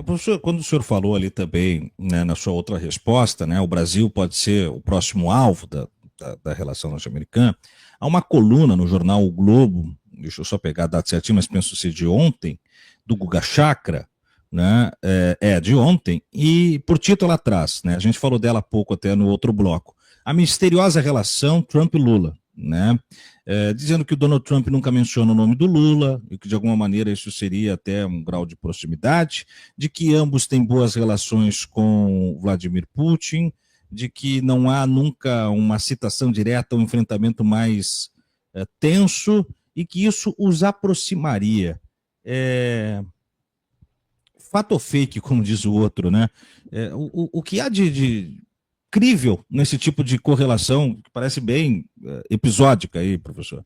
Professor, quando o senhor falou ali também, né, na sua outra resposta, né, o Brasil pode ser o próximo alvo da relação norte-americana, há uma coluna no jornal O Globo, deixa eu só pegar a data certinha, mas penso ser de ontem, do Guga Chakra, né, de ontem, e por título atrás, né, a gente falou dela há pouco até no outro bloco, a misteriosa relação Trump-Lula, né, dizendo que o Donald Trump nunca menciona o nome do Lula, e que de alguma maneira isso seria até um grau de proximidade, de que ambos têm boas relações com Vladimir Putin, de que não há nunca uma citação direta, um enfrentamento mais tenso, e que isso os aproximaria. Fato ou fake, como diz o outro, né? O que há de crível nesse tipo de correlação, que parece bem episódica aí, professor?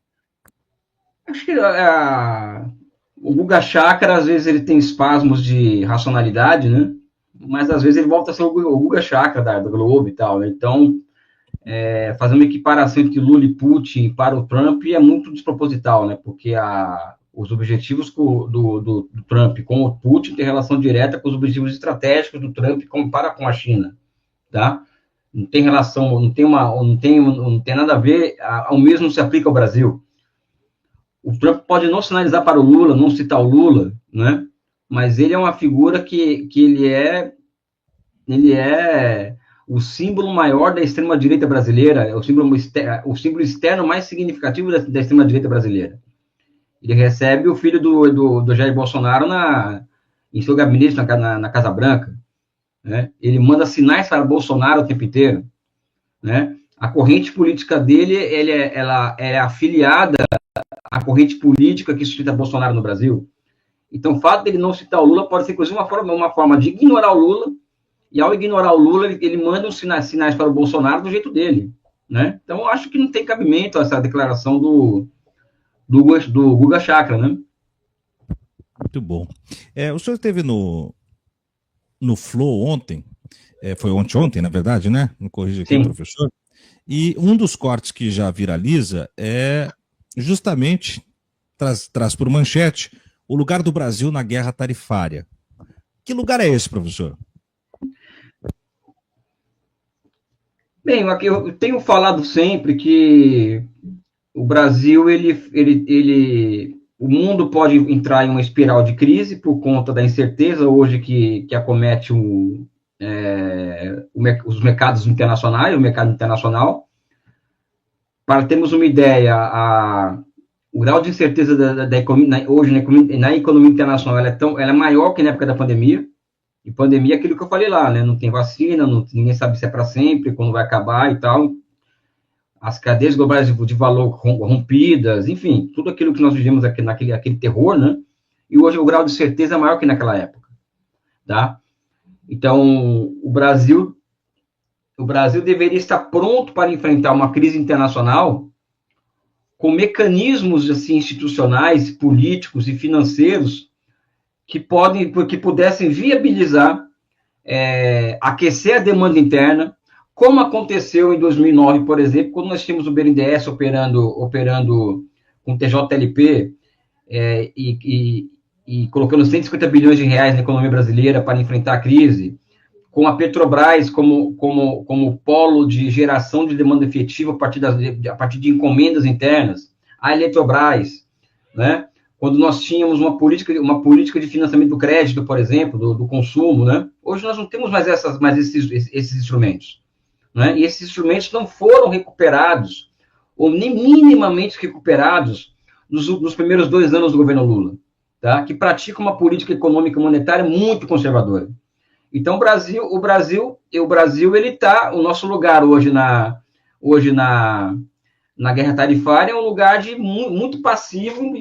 Acho que o Guga Chakra, às vezes, ele tem espasmos de racionalidade, né? Mas às vezes ele volta a ser o Guga Chakra da Globo e tal, né? Então, fazer uma equiparação entre Lula e Putin para o Trump é muito desproposital, né? Porque os objetivos do Trump com o Putin têm relação direta com os objetivos estratégicos do Trump para com a China, tá? Não tem relação, não tem nada a ver, ao mesmo se aplica ao Brasil. O Trump pode não sinalizar para o Lula, não citar o Lula, né? Mas ele é uma figura que ele é o símbolo maior da extrema-direita brasileira, é o símbolo externo mais significativo da extrema-direita brasileira. Ele recebe o filho do Jair Bolsonaro em seu gabinete na Casa Branca. Né? Ele manda sinais para Bolsonaro o tempo inteiro. Né? A corrente política dele ela é afiliada à corrente política que sustenta Bolsonaro no Brasil. Então, o fato dele não citar o Lula pode ser, inclusive, uma forma de ignorar o Lula, e ao ignorar o Lula, ele manda uns sinais para o Bolsonaro do jeito dele. Né? Então, eu acho que não tem cabimento essa declaração do Guga Chakra, né? Muito bom. O senhor esteve no Flow ontem, foi ontem, na verdade, né? Me corrija aqui, Sim. professor. E um dos cortes que já viraliza é justamente, traz por manchete, o lugar do Brasil na guerra tarifária. Que lugar é esse, professor? Bem, eu tenho falado sempre que o Brasil, o mundo pode entrar em uma espiral de crise por conta da incerteza hoje que acomete os mercados internacionais, o mercado internacional. Para termos uma ideia, o grau de incerteza da economia, hoje na economia internacional ela é maior que na época da pandemia. E pandemia é aquilo que eu falei lá, né? Não tem vacina, ninguém sabe se é para sempre, quando vai acabar e tal. As cadeias globais de valor rompidas, enfim, tudo aquilo que nós vivemos aquele terror, né? E hoje o grau de certeza é maior que naquela época, tá? Então, o Brasil deveria estar pronto para enfrentar uma crise internacional com mecanismos assim, institucionais, políticos e financeiros que pudessem viabilizar, aquecer a demanda interna, como aconteceu em 2009, por exemplo, quando nós tínhamos o BNDES operando com TJLP e colocando 150 bilhões de reais na economia brasileira para enfrentar a crise, com a Petrobras como polo de geração de demanda efetiva a partir de encomendas internas, a Eletrobras, né? Quando nós tínhamos uma política de financiamento do crédito, por exemplo, do consumo, né? Hoje nós não temos mais esses instrumentos. Né? E esses instrumentos não foram recuperados, ou nem minimamente recuperados, nos primeiros 2 anos do governo Lula, tá? Que pratica uma política econômica monetária muito conservadora. Então, o Brasil ele está, o nosso lugar hoje na guerra tarifária é um lugar de muito passivo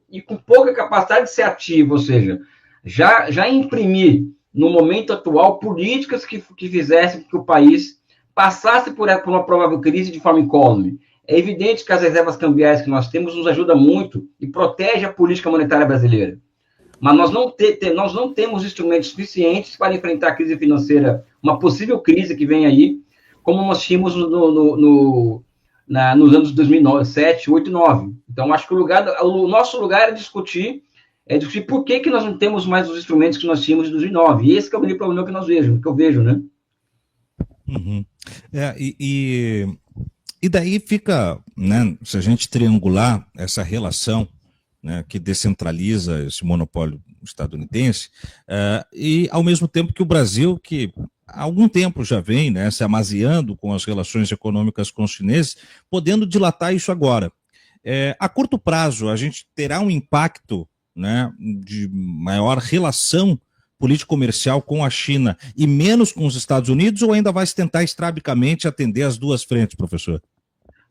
e com pouca capacidade de ser ativo, ou seja, já imprimir no momento atual políticas que fizessem com que o país passasse por uma provável crise de forma incólume. É evidente que as reservas cambiais que nós temos nos ajudam muito e protege a política monetária brasileira. Mas nós não temos instrumentos suficientes para enfrentar a crise financeira, uma possível crise que vem aí, como nós tínhamos nos anos 2007, 2008 e 2009. Então, acho que o nosso lugar é discutir é discutir por que nós não temos mais os instrumentos que nós tínhamos em 2009. E esse que é o grande problema que eu vejo, né? Uhum. E daí fica, né, se a gente triangular essa relação, né, que descentraliza esse monopólio estadunidense, e ao mesmo tempo que o Brasil, que há algum tempo já vem, né, se amaziando com as relações econômicas com os chineses, podendo dilatar isso agora. A curto prazo, a gente terá um impacto, né, de maior relação político-comercial com a China e menos com os Estados Unidos, ou ainda vai se tentar estrabicamente atender as duas frentes, professor?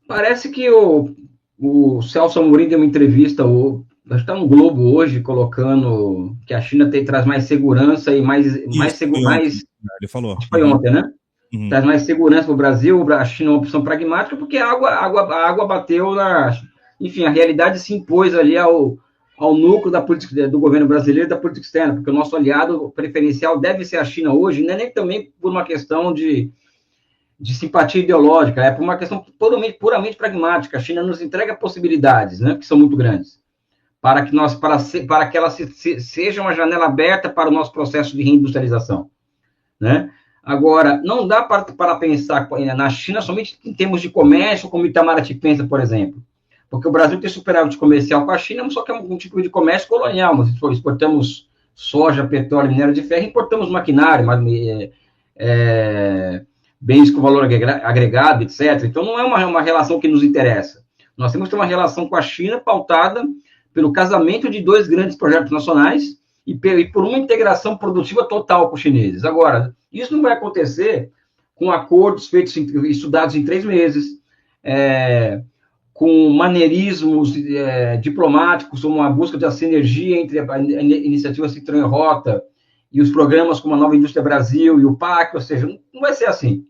Parece que o Celso Amorim deu uma entrevista, acho que está no Globo hoje, colocando que a China traz mais segurança e mais ele falou. Foi ontem, né? Uhum. Traz mais segurança para o Brasil, a China é uma opção pragmática, porque a água bateu na... Enfim, a realidade se impôs ali ao núcleo da política, do governo brasileiro e da política externa, porque o nosso aliado preferencial deve ser a China hoje, não é nem também por uma questão de simpatia ideológica, é por uma questão puramente pragmática. A China nos entrega possibilidades, né, que são muito grandes, para que ela seja uma janela aberta para o nosso processo de reindustrialização, né? Agora, não dá para pensar na China somente em termos de comércio, como Itamaraty pensa, por exemplo, porque o Brasil tem superávit comercial com a China, só que é um tipo de comércio colonial. Nós exportamos soja, petróleo, minério de ferro, importamos maquinário, bens com valor agregado, etc. Então, não é uma relação que nos interessa. Nós temos que ter uma relação com a China pautada pelo casamento de dois grandes projetos nacionais e por uma integração produtiva total com os chineses. Agora, isso não vai acontecer com acordos feitos, estudados em 3 meses, com maneirismos diplomáticos, como a busca da sinergia entre a iniciativa Citroën Rota e os programas como a Nova Indústria Brasil e o PAC, ou seja, não vai ser assim.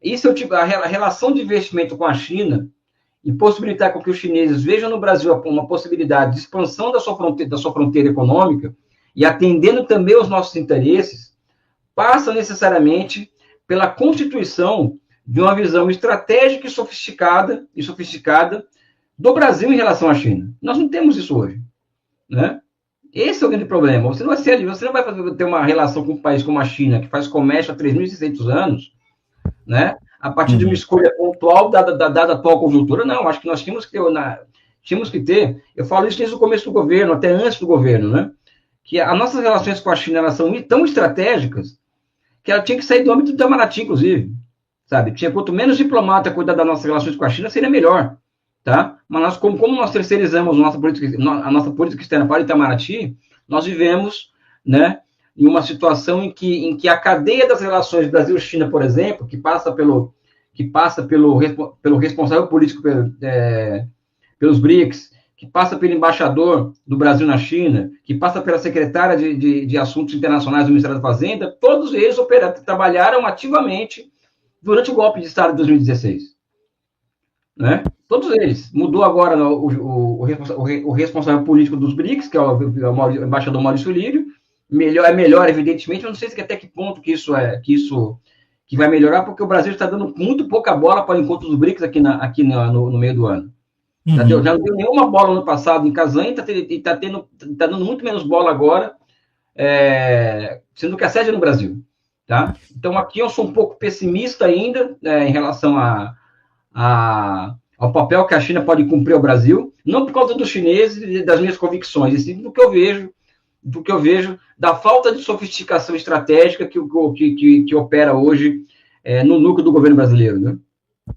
Isso é o tipo, a relação de investimento com a China e possibilitar com que os chineses vejam no Brasil uma possibilidade de expansão da sua fronteira econômica e atendendo também os nossos interesses, passa necessariamente pela constituição de uma visão estratégica e sofisticada do Brasil em relação à China. Nós não temos isso hoje, né? Esse é o grande problema. Você não vai ter uma relação com um país como a China, que faz comércio há 3.600 anos, né? A partir de uma escolha pontual dada a atual conjuntura. Não, acho que nós tínhamos que ter, eu falo isso desde o começo do governo, até antes do governo, né? Que as nossas relações com a China, elas são tão estratégicas que ela tinha que sair do âmbito do Itamaraty, inclusive, sabe? Quanto menos diplomata cuidar das nossas relações com a China, seria melhor, tá? Mas como nós terceirizamos a nossa política externa para o Itamaraty, nós vivemos, né, em uma situação em que a cadeia das relações Brasil-China, por exemplo, que passa pelo responsável político pelos BRICS, que passa pelo embaixador do Brasil na China, que passa pela secretária de Assuntos Internacionais do Ministério da Fazenda, todos eles trabalharam ativamente durante o golpe de Estado de 2016. Né? Todos eles. Mudou agora o responsável político dos BRICS, que é o embaixador Maurício Lírio. Melhor, evidentemente. Eu não sei até que ponto que vai melhorar, porque o Brasil está dando muito pouca bola para o encontro dos BRICS aqui no meio do ano. Uhum. Já não deu nenhuma bola no passado em Kazan e está dando muito menos bola agora, sendo que a sede é no Brasil. Tá? Então, aqui eu sou um pouco pessimista ainda em relação ao papel que a China pode cumprir ao Brasil, não por causa dos chineses e das minhas convicções, e sim do que eu vejo da falta de sofisticação estratégica que opera hoje no núcleo do governo brasileiro. Né?